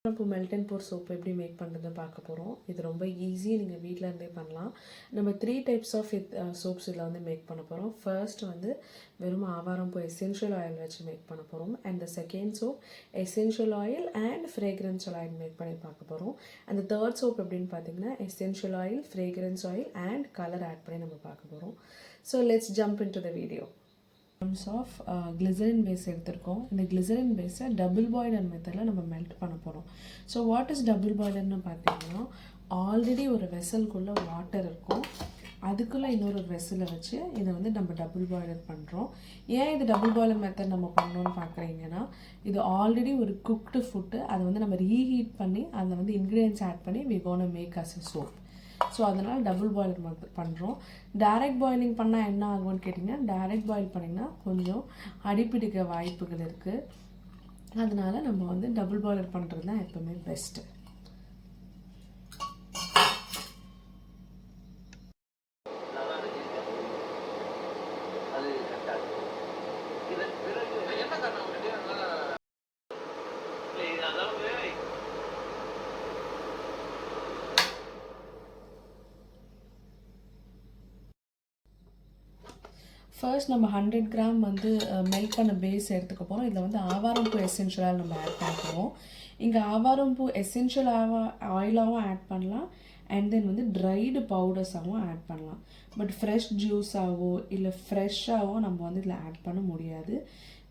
இப்போ melt and bore soap எப்படி make பண்ணுறதுன்னு பார்க்க போகிறோம். இது ரொம்ப ஈஸி, நீங்கள் வீட்டில் இருந்தே பண்ணலாம். நம்ம 3 டைப்ஸ் ஆஃப் சோப்ஸ் இதில் வந்து மேக் பண்ண போகிறோம். ஃபர்ஸ்ட் வந்து வெறும் ஆவாரம்பூ எசென்ஷியல் ஆயில் வச்சு மேக் பண்ண போகிறோம். And the second soap essential oil and fragrance oil make பண்ணி பார்க்க போகிறோம். அண்ட் தேர்ட் சோப் எப்படின்னு பார்த்தீங்கன்னா essential oil, fragrance oil and colour add பண்ணி நம்ம பார்க்க போகிறோம். So let's jump into the video. ஆஃப் கிளிசரின் பேஸ் எடுத்திருக்கோம். இந்த கிளிசரின் பேஸை டபுள் பாய்லர் மெத்தடில் நம்ம மெல்ட் பண்ண போகிறோம். ஸோ வாட் இஸ் டபுள் பாய்லர்னு பார்த்தீங்கன்னா, ஆல்ரெடி ஒரு வெசல்குள்ளே வாட்டர் இருக்கும், அதுக்குள்ளே இன்னொரு வெசலை வச்சு இதை வந்து நம்ம டபுள் பாய்லர் பண்ணுறோம். ஏன் இது டபுள் பாய்லர் மெத்தட் நம்ம பண்ணோன்னு பார்க்குறீங்கன்னா, இது ஆல்ரெடி ஒரு குக்டு ஃபுட்டு, அதை வந்து நம்ம ரீஹீட் பண்ணி அதில் வந்து இன்க்ரீடியன்ஸ் ஆட் பண்ணி we gonna make as a soap. So அதனால் டபுள் பாயில் பண்ணுறோம். டைரக்ட் பாயிலிங் பண்ணால் என்ன ஆகும்னு கேட்டிங்கன்னா, டைரக்ட் பாயில் பண்ணிங்கன்னா கொஞ்சம் அடிப்பிடிக்க வாய்ப்புகள் இருக்குது. அதனால் நம்ம வந்து டபுள் பாயிலர் பண்ணுறது தான் எப்போவுமே பெஸ்ட்டு. ஃபர்ஸ்ட் நம்ம 100 கிராம் வந்து மெல்ட் பண்ண பேஸ் எடுத்துக்க போகிறோம். இதில் வந்து ஆவாரம்பூ எசென்ஷியலாக நம்ம ஆட் பண்ண போகிறோம். இங்கே ஆவாரம்பூ எசென்ஷியல் ஆயிலாகவும் ஆட் பண்ணலாம், அண்ட் தென் வந்து ட்ரைடு பவுடர்ஸாகவும் ஆட் பண்ணலாம். பட் ஃப்ரெஷ் ஜூஸாகவோ இல்லை ஃப்ரெஷ்ஷாகவோ நம்ம வந்து இதில் ஆட் பண்ண முடியாது,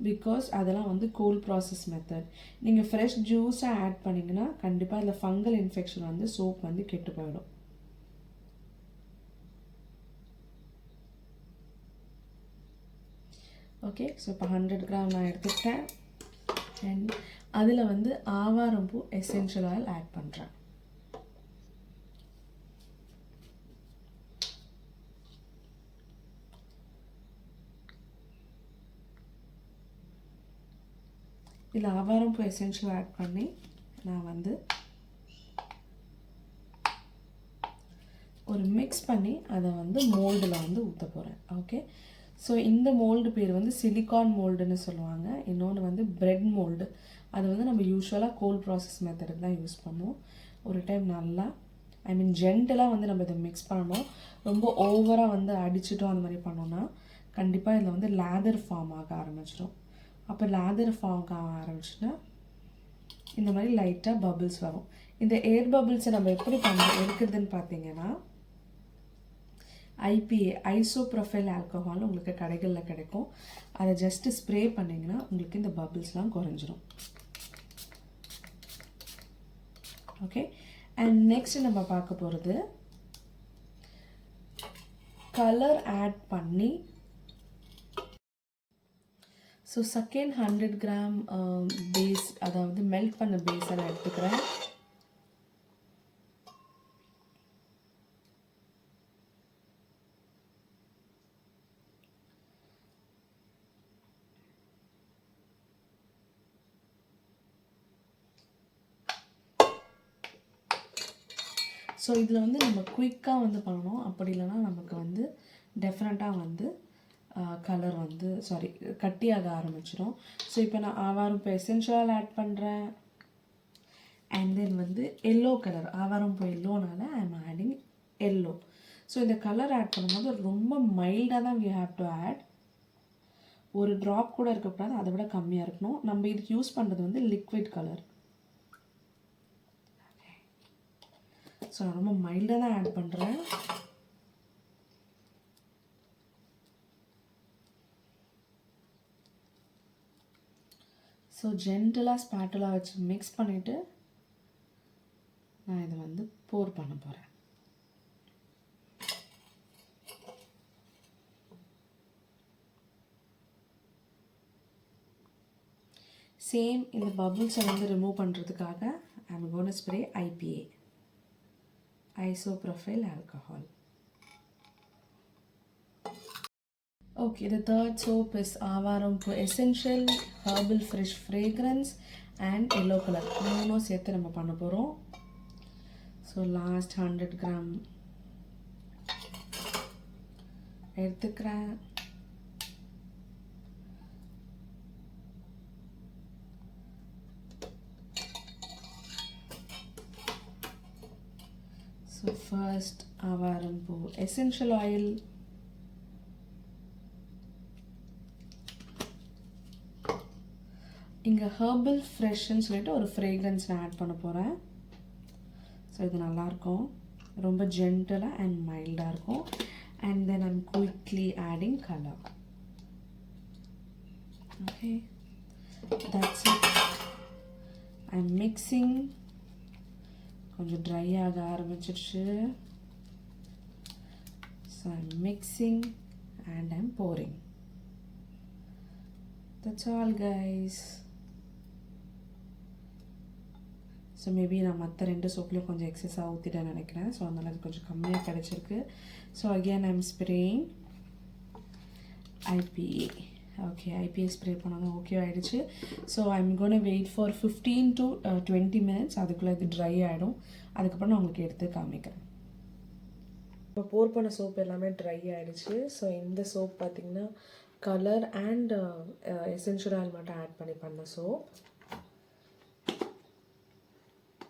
பிகாஸ் அதெல்லாம் வந்து கோல்ட் ப்ராசஸ் மெத்தட். நீங்கள் ஃப்ரெஷ் ஜூஸாக ஆட் பண்ணிங்கன்னா கண்டிப்பாக இதில் ஃபங்கல் இன்ஃபெக்ஷன் வந்து சோப் வந்து கெட்டு போயிடும். ஓகே, ஸோ இப்போ 100 கிராம் நான் எடுத்துக்கிட்டேன். அண்ட் அதில் வந்து ஆவாரம்பூ எசென்ஷியல் ஆயில் ஆட் பண்ணுறேன். இதில் ஆவாரம்பூ எசென்ஷியல் ஆட் பண்ணி நான் வந்து ஒரு மிக்ஸ் பண்ணி அதை வந்து மோல்டில் வந்து ஊற்ற போகிறேன். ஓகே, ஸோ இந்த மோல்டு பேர் வந்து சிலிக்கான் மோல்டுன்னு சொல்லுவாங்க. இன்னொன்று வந்து பிரெட் மோல்டு. அது வந்து நம்ம யூஸ்வலாக கோல்ட் ப்ராசஸ் மெத்தடுக்கு தான் யூஸ் பண்ணுவோம். ஒரு டைம் நல்லா ஜென்டலாக வந்து நம்ம இதை மிக்ஸ் பண்ணணும். ரொம்ப ஓவராக வந்து அடிச்சிட்டோம் அந்த மாதிரி பண்ணோன்னா கண்டிப்பாக இதில் வந்து லேதர் ஃபார்ம் ஆக ஆரம்பிச்சிடும். அப்போ லேதர் ஃபார்ம் ஆக ஆரம்பிச்சுன்னா இந்த மாதிரி லைட்டாக பபிள்ஸ் வரும். இந்த ஏர் பபிள்ஸை நம்ம எப்படி எடுக்கிறதுன்னு பார்த்தீங்கன்னா, IPA ஐசோப்ரோஃபைல் ஆல்கஹால் உங்களுக்கு கடைகளில் கிடைக்கும். அதை ஜஸ்ட்டு ஸ்ப்ரே பண்ணிங்கன்னா உங்களுக்கு இந்த பபிள்ஸ்லாம் குறைஞ்சிரும். ஓகே, அண்ட் நெக்ஸ்ட் நம்ம பார்க்க போகிறது கலர் ஆட் பண்ணி. ஸோ செகண்ட் 100 கிராம் பேஸ், அதாவது மெல்ட் பண்ண பேஸை நான் எடுத்துக்கிறேன். ஸோ இதில் வந்து நம்ம குயிக்காக வந்து பண்ணணும், அப்படி இல்லைன்னா நமக்கு வந்து டெஃபினட்டாக வந்து கலர் வந்து கட்டியாக ஆரம்பிச்சிடும். ஸோ இப்போ நான் ஆவாரம்பூ எசென்ஷியல் ஆட் பண்ணுறேன். அண்ட் தென் வந்து எல்லோ கலர், ஆவாரம்பூ எல்லோனால I am adding yellow. So இந்த கலர் ஆட் பண்ணும்போது ரொம்ப மைல்டாக தான் வி ஹேவ் டு ஆட். ஒரு ட்ராப் கூட இருக்கக்கூடாது, அதை விட கம்மியாக இருக்கணும். நம்ம இதுக்கு யூஸ் பண்ணுறது வந்து லிக்விட் கலர். ஸோ நான் ரொம்ப மைல்டாக தான் ஆட் பண்ணுறேன். ஸோ ஜென்டலாக ஸ்பேட்டலாக வச்சு மிக்ஸ் பண்ணிவிட்டு நான் இதை வந்து போர் பண்ண போகிறேன். சேம் இந்த பபுள்ஸை வந்து ரிமூவ் பண்ணுறதுக்காக I am gonna spray IPA isopropyl alcohol. Okay, the third soap is ஆவாரம்பூ essential herbal fresh fragrance and yellow color. மூணும் சேர்த்து நம்ம பண்ண போகிறோம். ஸோ லாஸ்ட் 100 கிராம் எடுத்துக்கிறேன். ஸோ ஃபர்ஸ்ட் ஆவாரம்பூ எசென்ஷியல் ஆயில், இங்கே ஹெர்பல் ஃப்ரெஷ்ன்னு சொல்லிட்டு ஒரு ஃப்ரேக்ரன்ஸ் நான் ஆட் பண்ண போகிறேன். ஸோ இது நல்லாயிருக்கும், ரொம்ப ஜென்டலாக அண்ட் மைல்டாக இருக்கும். And then I'm quickly adding colour. Okay, that's it. I'm mixing. கொஞ்சம் ட்ரை ஆக ஆரம்பிச்சிடுச்சு. So I'm mixing and I'm pouring. That's all guys. So maybe நான் மற்ற 2 சோப்லேயும் கொஞ்சம் எக்ஸஸாக ஊற்றிட்டேன்னு நினைக்கிறேன். ஸோ அதனால் அது கொஞ்சம் கம்மியாக கிடச்சிருக்கு. So again I'm spraying IPA. Okay, IPA spray பண்ணாலும் ஓகே ஆகிடுச்சு. So I'm gonna wait for 15 to 20 minutes. அதுக்குள்ளே இது ட்ரை ஆகிடும். அதுக்கப்புறம் நான் உங்களுக்கு எடுத்து காமிக்கிறேன். இப்போ போர் பண்ண சோப் எல்லாமே ட்ரை ஆகிடுச்சு. ஸோ இந்த சோப் பார்த்திங்கன்னா கலர் அண்ட் எசென்ஷியல் ஆயில் மட்டும் ஆட் பண்ண சோப்.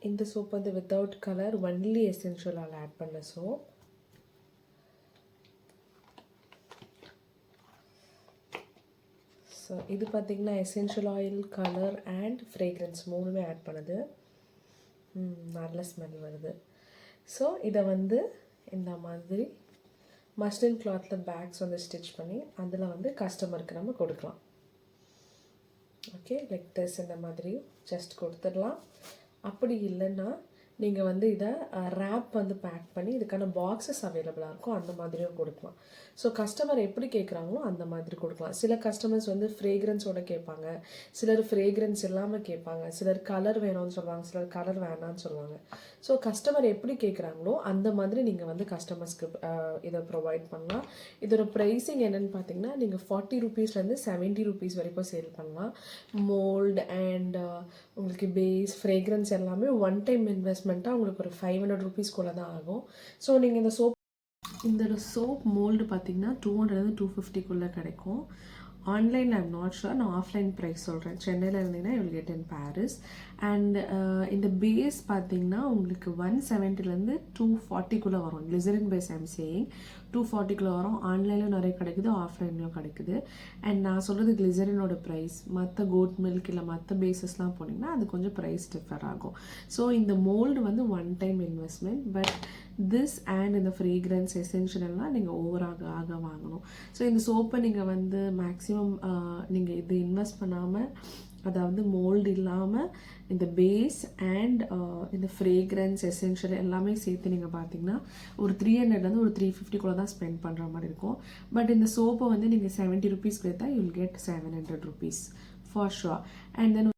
இந்த சோப் வந்து without colour, only essential oil add பண்ண சோப். ஸோ இது பார்த்திங்கன்னா essential oil, colour and fragrance 3மே ஆட் பண்ணுது. நல்ல ஸ்மெல் வருது. ஸோ இதை வந்து இந்த மாதிரி மஸ்லின் கிளாத்தில் பேக்ஸ் வந்து ஸ்டிச் பண்ணி அதில் வந்து கஸ்டமருக்கு நம்ம கொடுக்கலாம். ஓகே, லைக் திஸ் இந்த மாதிரி ஜஸ்ட் கொடுத்துடலாம். அப்படி இல்லைன்னா நீங்கள் வந்து இதை ரேப் வந்து பேக் பண்ணி இதுக்கான பாக்ஸஸ் அவைலபிளாக இருக்கும், அந்த மாதிரியும் கொடுக்கலாம். ஸோ கஸ்டமர் எப்படி கேட்குறாங்களோ அந்த மாதிரி கொடுக்கலாம். சில கஸ்டமர்ஸ் வந்து ஃப்ரேக்ரன்ஸோடு கேட்பாங்க, சிலர் ஃப்ரேக்ரன்ஸ் இல்லாமல் கேட்பாங்க, சிலர் கலர் வேணும்னு சொல்லுவாங்க, சிலர் கலர் வேணான்னு சொல்லுவாங்க. ஸோ கஸ்டமர் எப்படி கேட்குறாங்களோ அந்த மாதிரி நீங்கள் வந்து கஸ்டமர்ஸ்க்கு இதை ப்ரொவைட் பண்ணலாம். இதோட ப்ரைஸிங் என்னென்னு பார்த்தீங்கன்னா நீங்கள் 40 ரூபீஸ்லேருந்து 70 ரூபீஸ் வரைக்கும் சேல் பண்ணலாம். மோல்டு அண்ட் உங்களுக்கு பேஸ், ஃப்ரேக்ரன்ஸ் எல்லாமே ஒன் டைம் இன்வெஸ்ட்மெண்ட்டாக உங்களுக்கு ஒரு 500 ரூபீஸ்க்குள்ளே தான் ஆகும். ஸோ நீங்கள் இந்த சோப் மோல்டு பார்த்தீங்கன்னா 200 to 250 கிடைக்கும். ஆன்லைனில் ஐம் நாட் ஷுர், நான் ஆஃப்லைன் ப்ரைஸ் சொல்கிறேன். சென்னையில் இருந்தீங்கன்னா you will get in Paris. And இந்த பேஸ் பார்த்தீங்கன்னா உங்களுக்கு 170 240 வரும். கிளிசரின் பேஸ் ஐம் சேயிங் 240 வரும். ஆன்லைன்லையும் நிறைய கிடைக்குது, ஆஃப்லைன்லையும் கிடைக்குது. அண்ட் நான் சொல்கிறது கிளிசரினோட ப்ரைஸ். மற்ற கோட் மில்க் இல்லை மற்ற பேஸஸ்லாம் போனீங்கன்னா அது கொஞ்சம் ப்ரைஸ் டிஃபர் ஆகும். ஸோ இந்த மோல்டு வந்து one time investment. But this and இந்த ஃப்ரேக்ரன்ஸ் எசென்ஷியல்லாம் நீங்கள் ஓவராக வாங்கணும். ஸோ இந்த சோப்பை நீங்கள் வந்து மேக்ஸிமம் நீங்கள் இது இன்வெஸ்ட் பண்ணாமல், அதாவது மோல்டு இல்லாமல் இந்த பேஸ் அண்ட் இந்த ஃப்ரேக்ரன்ஸ் எசென்ஷியல் எல்லாமே சேர்த்து நீங்கள் பார்த்தீங்கன்னா ஒரு 300 ஒரு 350 தான் ஸ்பெண்ட் பண்ணுற மாதிரி இருக்கும். பட் இந்த சோப்பை வந்து நீங்கள் 70 ரூபீஸ் கொடுத்தா you will get 700 rupees for sure. And then